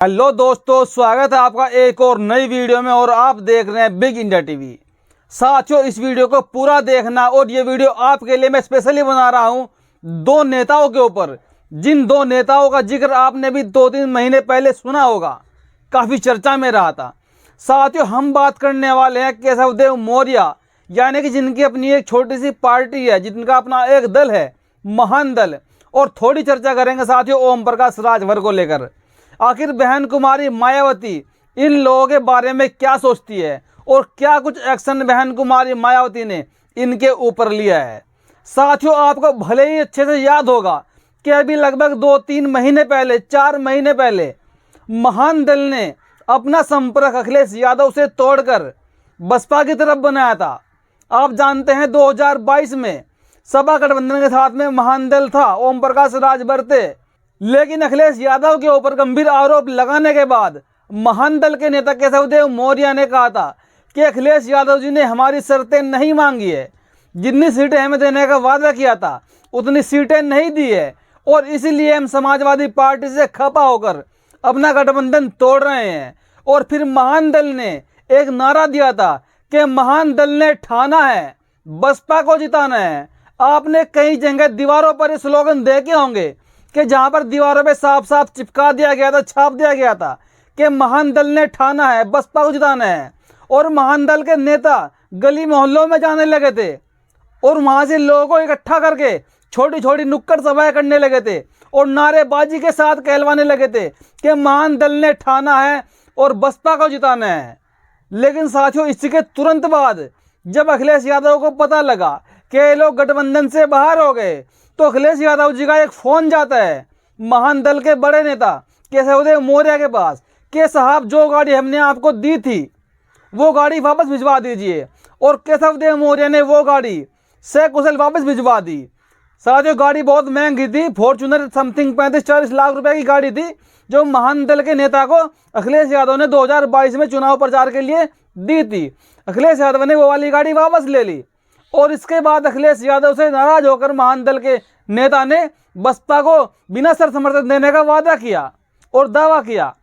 Hello दोस्तों, स्वागत है आपका एक और नई वीडियो में और आप देख रहे हैं बिग इंडिया टीवी। साथियों, इस वीडियो को पूरा देखना और ये वीडियो आपके लिए मैं स्पेशली बना रहा हूं दो नेताओं के ऊपर, जिन दो नेताओं का जिक्र आपने भी 2-3 महीने पहले सुना होगा, काफ़ी चर्चा में रहा था। साथियों, हम बात करने वाले हैं केशव देव मौर्य, यानी कि जिनकी अपनी एक छोटी सी पार्टी है, जिनका अपना एक दल है, महान दल। और थोड़ी चर्चा करेंगे साथियों ओम प्रकाश राजभर को लेकर। आखिर बहन कुमारी मायावती इन लोगों के बारे में क्या सोचती है और क्या कुछ एक्शन बहन कुमारी मायावती ने इनके ऊपर लिया है। साथियों, आपको भले ही अच्छे से याद होगा कि अभी लगभग 2-3 महीने पहले, 4 महीने पहले महान दल ने अपना संपर्क अखिलेश यादव से तोड़कर बसपा की तरफ बनाया था। आप जानते हैं 2022 में सपा गठबंधन के साथ में महान दल था, ओम प्रकाश राजभर थे। लेकिन अखिलेश यादव के ऊपर गंभीर आरोप लगाने के बाद महान दल के नेता केशव देव मौर्य ने कहा था कि अखिलेश यादव जी ने हमारी शर्तें नहीं मांगी है, जितनी सीटें हमें देने का वादा किया था उतनी सीटें नहीं दी है, और इसीलिए हम समाजवादी पार्टी से खपा होकर अपना गठबंधन तोड़ रहे हैं। और फिर महान दल ने एक नारा दिया था कि महान दल ने ठाना है बसपा को जिताना है। आपने कई जगह दीवारों पर स्लोगन देखे होंगे कि जहां पर दीवारों पे साफ साफ चिपका दिया गया था, छाप दिया गया था कि महान दल ने ठाना है बसपा को जिताना है। और महान दल के नेता गली मोहल्लों में जाने लगे थे और वहां से लोगों को इकट्ठा करके छोटी छोटी नुक्कड़ सभाएं करने लगे थे और नारेबाजी के साथ कहलवाने लगे थे कि महान दल ने ठाना है और बसपा को जिताना है। लेकिन साथियों, इसके तुरंत बाद जब अखिलेश यादव को पता लगा कि ये लोग गठबंधन से बाहर हो गए, तो अखिलेश यादव जी का एक फोन जाता है महान दल के बड़े नेता केशव देव मौर्य के पास कि साहब, जो गाड़ी हमने आपको दी थी वो गाड़ी वापस भिजवा दीजिए। और केशव देव मौर्य ने वो गाड़ी सकुशल वापस भिजवा दी। साथियों, गाड़ी बहुत महंगी थी, फॉर्च्यूनर समथिंग 35-40 लाख रुपए की गाड़ी थी, जो महान दल के नेता को अखिलेश यादव ने 2022 में चुनाव प्रचार के लिए दी थी। अखिलेश यादव ने वो वाली गाड़ी वापस ले ली और इसके बाद अखिलेश यादव से नाराज होकर महान दल के नेता ने बसपा को बिना शर्त समर्थन देने का वादा किया और दावा किया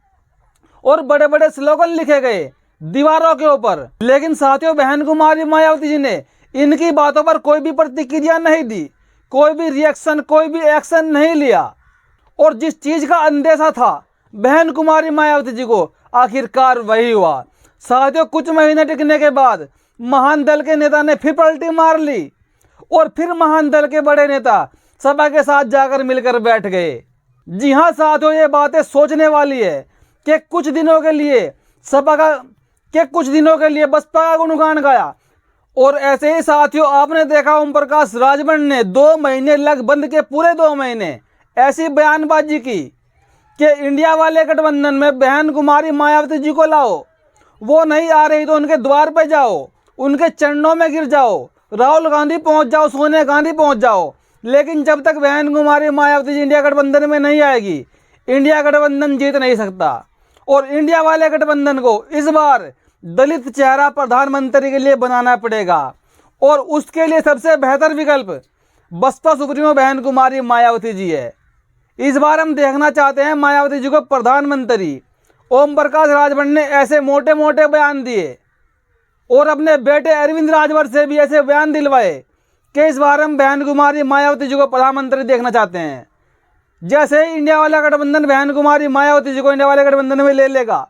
और बड़े बड़े स्लोगन लिखे गए दीवारों के ऊपर। लेकिन साथियों, बहन कुमारी मायावती जी ने इनकी बातों पर कोई भी प्रतिक्रिया नहीं दी, कोई भी रिएक्शन, कोई भी एक्शन नहीं लिया। और जिस चीज का अंदेशा था बहन कुमारी मायावती जी को, आखिरकार वही हुआ। साथियों, कुछ महीने टिकने के बाद महान दल के नेता ने फिर पलटी मार ली और फिर महान दल के बड़े नेता सपा के साथ जाकर मिलकर बैठ गए। जी हां साथियों, ये बातें सोचने वाली है कि कुछ दिनों के लिए बसपा का गुणगान गाया। और ऐसे ही साथियों, आपने देखा ओम प्रकाश राजभर ने 2 महीने लग बंद के पूरे 2 महीने ऐसी बयानबाजी की कि इंडिया वाले गठबंधन में बहन कुमारी मायावती जी को लाओ, वो नहीं आ रही तो उनके द्वार पे जाओ, उनके चरणों में गिर जाओ, राहुल गांधी पहुंच जाओ, सोनिया गांधी पहुंच जाओ। लेकिन जब तक बहन कुमारी मायावती जी इंडिया गठबंधन में नहीं आएगी, इंडिया गठबंधन जीत नहीं सकता। और इंडिया वाले गठबंधन को इस बार दलित चेहरा प्रधानमंत्री के लिए बनाना पड़ेगा और उसके लिए सबसे बेहतर विकल्प बसपा सुप्रीमो बहन कुमारी मायावती जी है। इस बार हम देखना चाहते हैं मायावती जी को प्रधानमंत्री। ओम प्रकाश राजभर ने ऐसे मोटे मोटे बयान दिए और अपने बेटे अरविंद राजभर से भी ऐसे बयान दिलवाए कि इस बार हम बहन कुमारी मायावती जी को प्रधानमंत्री देखना चाहते हैं। जैसे ही इंडिया वाला गठबंधन बहन कुमारी मायावती जी को इंडिया वाले गठबंधन में ले लेगा,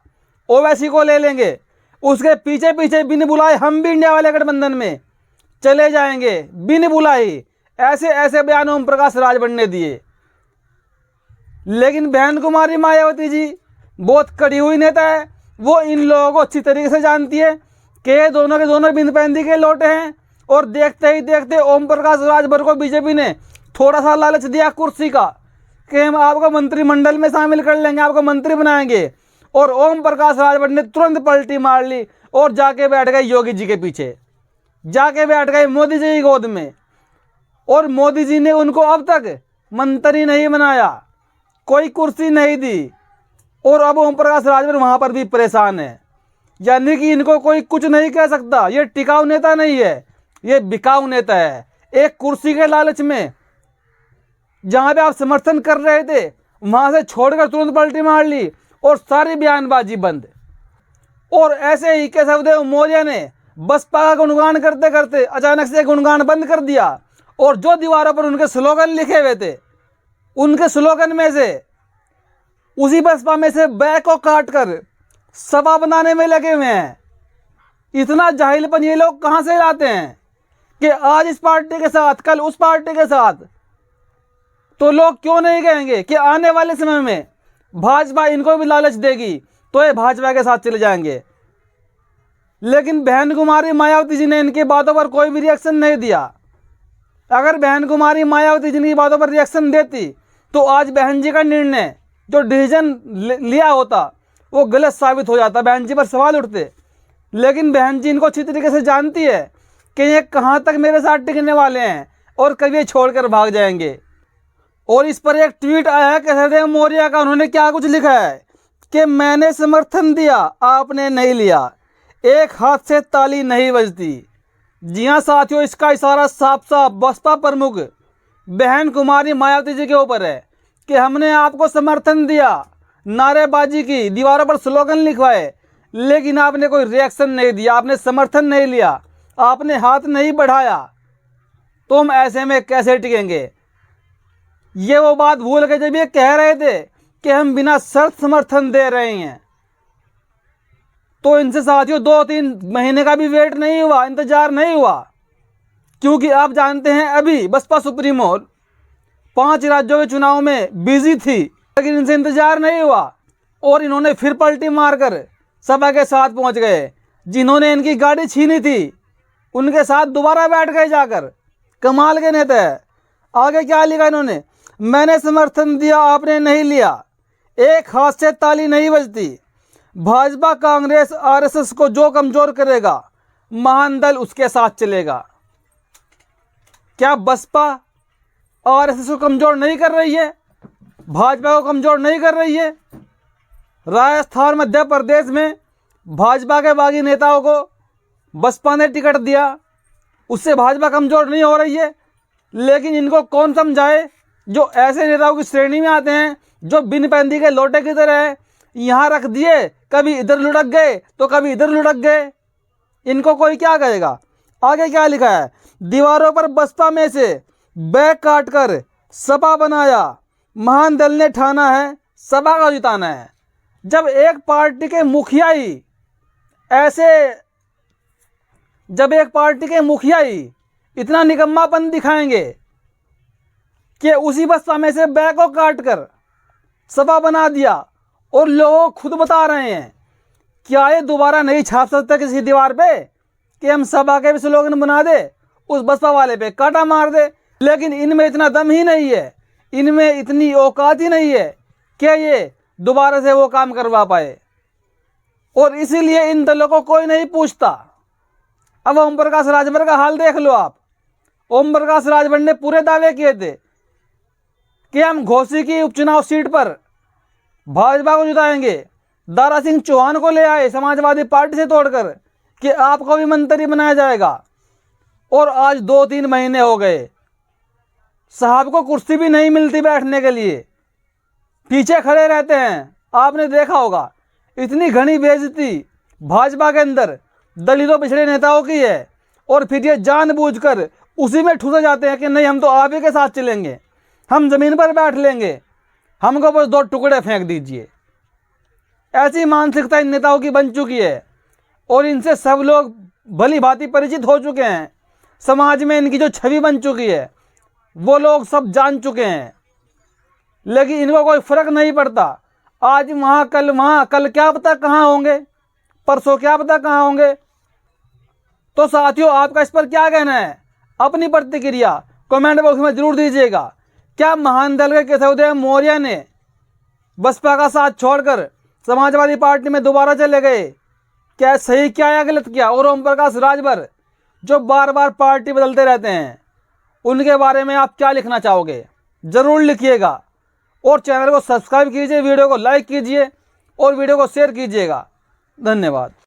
ओवैसी को ले लेंगे, उसके पीछे पीछे बिन बुलाए हम भी इंडिया वाले गठबंधन में चले जाएंगे बिन बुलाए। ऐसे ऐसे बयान ओम प्रकाश राजभर ने दिए। लेकिन बहन कुमारी मायावती जी बहुत कड़ी हुई नेता है, वो इन लोगों को अच्छी तरीके से जानती है कि ये दोनों के दोनों बिंदपैंदी के लोटे हैं। और देखते ही देखते ओम प्रकाश राजभर को बीजेपी ने थोड़ा सा लालच दिया कुर्सी का कि हम आपको मंत्रिमंडल में शामिल कर लेंगे, आपको मंत्री बनाएंगे। और ओम प्रकाश राजभर ने तुरंत पलटी मार ली और जाके बैठ गए योगी जी के पीछे, जाके बैठ गए मोदी जी की गोद में। और मोदी जी ने उनको अब तक मंत्री नहीं बनाया, कोई कुर्सी नहीं दी। और अब ओम प्रकाश राजभर वहां पर भी परेशान है, यानी कि इनको कोई कुछ नहीं कह सकता। ये टिकाऊ नेता नहीं है, ये बिकाऊ नेता है। एक कुर्सी के लालच में जहां पे आप समर्थन कर रहे थे वहां से छोड़कर तुरंत पलटी मार ली और सारी बयानबाजी बंद। और ऐसे ही केशवदेव मौर्य ने बसपा का गुणगान करते करते अचानक से गुणगान बंद कर दिया और जो दीवारों पर उनके स्लोगन लिखे हुए थे, उनके स्लोगन में से उसी बसपा में से बैग को काट कर सभा बनाने में लगे हुए हैं। इतना जाहिलपन ये लोग कहां से लाते हैं कि आज इस पार्टी के साथ कल उस पार्टी के साथ। तो लोग क्यों नहीं कहेंगे कि आने वाले समय में भाजपा इनको भी लालच देगी तो ये भाजपा के साथ चले जाएंगे। लेकिन बहन कुमारी मायावती जी ने इनकी बातों पर कोई भी रिएक्शन नहीं दिया। अगर बहन कुमारी मायावती जी की बातों पर रिएक्शन देती तो आज बहन जी का निर्णय जो डिसीजन लिया होता वो गलत साबित हो जाता, बहन जी पर सवाल उठते। लेकिन बहन जी इनको अच्छी तरीके से जानती है कि ये कहाँ तक मेरे साथ टिकने वाले हैं और कभी छोड़कर भाग जाएंगे। और इस पर एक ट्वीट आया है केशवदेव मौर्य का। उन्होंने क्या कुछ लिखा है कि मैंने समर्थन दिया, आपने नहीं लिया, एक हाथ से ताली नहीं बजती। जी हाँ साथियों, इसका इशारा साफ साफ बसपा प्रमुख बहन कुमारी मायावती जी के ऊपर है कि हमने आपको समर्थन दिया, नारेबाजी की, दीवारों पर स्लोगन लिखवाए, लेकिन आपने कोई रिएक्शन नहीं दिया, आपने समर्थन नहीं लिया, आपने हाथ नहीं बढ़ाया, तो हम ऐसे में कैसे टिकेंगे। ये वो बात भूल के जब ये कह रहे थे कि हम बिना शर्त समर्थन दे रहे हैं, तो इनसे साथियों 2-3 महीने का भी वेट नहीं हुआ, इंतजार नहीं हुआ। क्योंकि आप जानते हैं अभी बसपा सुप्रीमो 5 राज्यों के चुनाव में बिजी थी, लेकिन इनसे इंतजार नहीं हुआ और इन्होंने फिर पलटी मारकर सभा के साथ पहुंच गए। जिन्होंने इनकी गाड़ी छीनी थी उनके साथ दोबारा बैठ गए जाकर। कमाल के नेता है। आगे क्या लिखा इन्होंने, मैंने समर्थन दिया, आपने नहीं लिया, एक हाथ से ताली नहीं बजती। भाजपा कांग्रेस आरएसएस को जो कमजोर करेगा महान दल उसके साथ चलेगा। क्या बसपा आरएसएस को कमजोर नहीं कर रही है, भाजपा को कमजोर नहीं कर रही है? राजस्थान मध्य प्रदेश में भाजपा के बागी नेताओं को बसपा ने टिकट दिया, उससे भाजपा कमजोर नहीं हो रही है। लेकिन इनको कौन समझाए जो ऐसे नेताओं की श्रेणी में आते हैं जो बिन पैंदी के लोटे की तरह है, यहाँ रख दिए, कभी इधर लुढ़क गए तो कभी इधर लुढ़क गए। इनको कोई क्या कहेगा। आगे क्या लिखा है, दीवारों पर बसपा में से बैग काट कर सपा बनाया, महान दल ने ठाना है सभा का जिताना है। जब एक पार्टी के मुखिया ही इतना निकम्मापन दिखाएंगे कि उसी बसपा में से बैग को काट कर सभा बना दिया और लोग खुद बता रहे हैं, क्या ये दोबारा नहीं छाप सकते किसी दीवार पे कि हम सभा के भी स्लोगन बना दे, उस बसपा वाले पे कांटा मार दे। लेकिन इनमें इतना दम ही नहीं है, इनमें इतनी औकात ही नहीं है कि ये दोबारा से वो काम करवा पाए। और इसीलिए इन दलों को कोई नहीं पूछता। अब ओम प्रकाश राजभर का हाल देख लो आप। ओम प्रकाश राजभर ने पूरे दावे किए थे कि हम घोसी की उपचुनाव सीट पर भाजपा को जिताएंगे। दारा सिंह चौहान को ले आए समाजवादी पार्टी से तोड़कर कि आपको भी मंत्री बनाया जाएगा। और आज 2-3 महीने हो गए, साहब को कुर्सी भी नहीं मिलती बैठने के लिए, पीछे खड़े रहते हैं। आपने देखा होगा इतनी घनी बेइज्जती भाजपा के अंदर दलितों पिछड़े नेताओं की है, और फिर ये जानबूझकर उसी में ठुसे जाते हैं कि नहीं हम तो आप ही के साथ चलेंगे, हम जमीन पर बैठ लेंगे, हमको बस 2 टुकड़े फेंक दीजिए। ऐसी मानसिकता इन नेताओं की बन चुकी है और इनसे सब लोग भली भांति परिचित हो चुके हैं। समाज में इनकी जो छवि बन चुकी है वो लोग सब जान चुके हैं, लेकिन इनको कोई फर्क नहीं पड़ता। आज वहाँ कल क्या पता कहाँ होंगे, परसों क्या पता कहाँ होंगे। तो साथियों, आपका इस पर क्या कहना है? अपनी प्रतिक्रिया कमेंट बॉक्स में जरूर दीजिएगा। क्या महान दल के केशवदेव मौर्य ने बसपा का साथ छोड़कर समाजवादी पार्टी में दोबारा चले गए? क्या सही किया या गलत किया? और ओम प्रकाश राजभर जो बार बार पार्टी बदलते रहते हैं, उनके बारे में आप क्या लिखना चाहोगे? ज़रूर लिखिएगा। और चैनल को सब्सक्राइब कीजिए, वीडियो को लाइक कीजिए और वीडियो को शेयर कीजिएगा। धन्यवाद।